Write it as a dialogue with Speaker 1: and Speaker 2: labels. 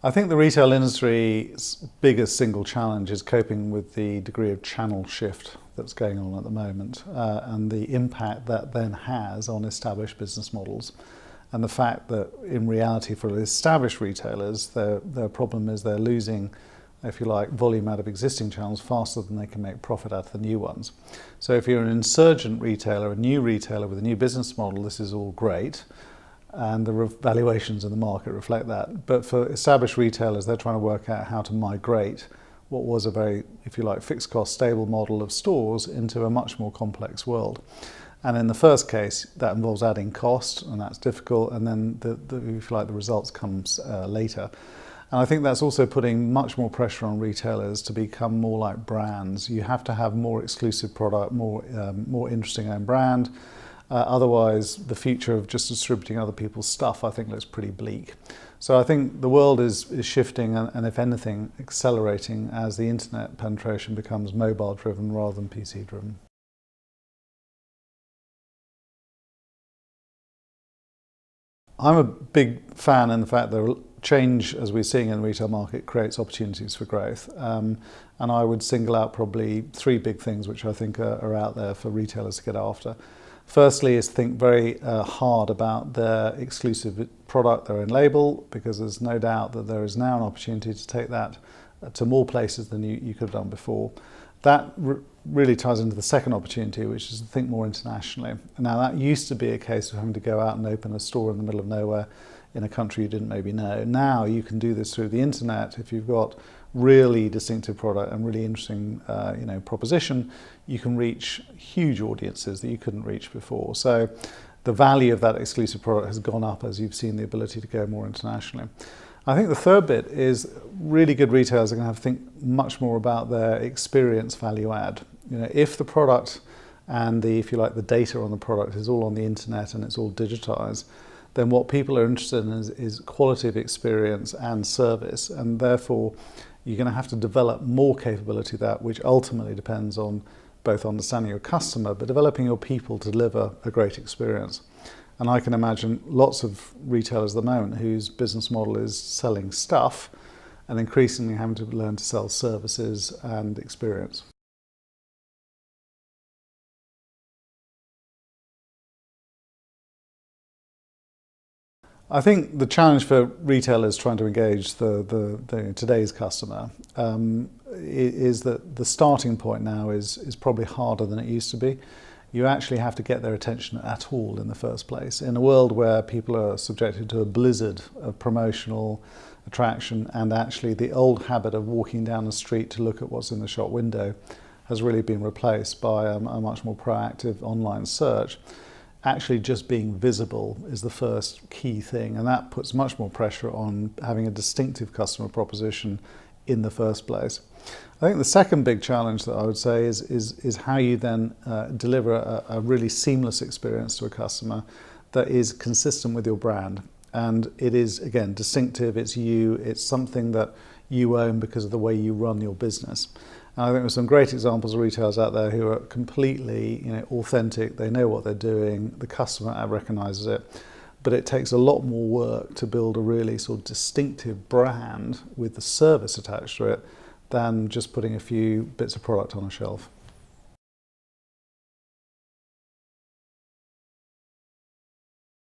Speaker 1: I think the retail industry's biggest single challenge is coping with the degree of channel shift that's going on at the moment and the impact that then has on established business models. And the fact that in reality for established retailers, their problem is they're losing, if you like, volume out of existing channels faster than they can make profit out of the new ones. So if you're an insurgent retailer, a new retailer with a new business model, this is all great. And the valuations in the market reflect that. But for established retailers, they're trying to work out how to migrate what was a very, if you like, fixed cost stable model of stores into a much more complex world. And in the first case, that involves adding cost, and that's difficult, and then if you like, the results comes later. And I think that's also putting much more pressure on retailers to become more like brands. You have to have more exclusive product, more interesting own brand. Otherwise, the future of just distributing other people's stuff, I think, looks pretty bleak. So I think the world is shifting and if anything, accelerating as the internet penetration becomes mobile-driven rather than PC-driven. I'm a big fan in the fact that change, as we're seeing in the retail market, creates opportunities for growth. And I would single out probably three big things which I think are out there for retailers to get after. Firstly is think very hard about their exclusive product, their own label, because there's no doubt that there is now an opportunity to take that to more places than you could have done before. That really ties into the second opportunity, which is to think more internationally. Now, that used to be a case of having to go out and open a store in the middle of nowhere in a country you didn't maybe know. Now you can do this through the internet. If you've got really distinctive product and really interesting proposition, you can reach huge audiences that you couldn't reach before. So the value of that exclusive product has gone up as you've seen the ability to go more internationally. I think the third bit is really good retailers are going to have to think much more about their experience value add. If the product and if you like, the data on the product is all on the internet and it's all digitized, then what people are interested in is quality of experience and service, and therefore you're going to have to develop more capability of that, which ultimately depends on both understanding your customer, but developing your people to deliver a great experience. And I can imagine lots of retailers at the moment whose business model is selling stuff and increasingly having to learn to sell services and experience. I think the challenge for retailers trying to engage today's customer is that the starting point now is probably harder than it used to be. You actually have to get their attention at all in the first place. In a world where people are subjected to a blizzard of promotional attraction, and actually the old habit of walking down the street to look at what's in the shop window has really been replaced by a much more proactive online search. Actually just being visible is the first key thing, and that puts much more pressure on having a distinctive customer proposition in the first place. I think the second big challenge that I would say is how you then deliver a really seamless experience to a customer that is consistent with your brand. And it is, again, distinctive, it's you, it's something that you own because of the way you run your business. And I think there's some great examples of retailers out there who are completely authentic, they know what they're doing, the customer recognises it, but it takes a lot more work to build a really sort of distinctive brand with the service attached to it than just putting a few bits of product on a shelf.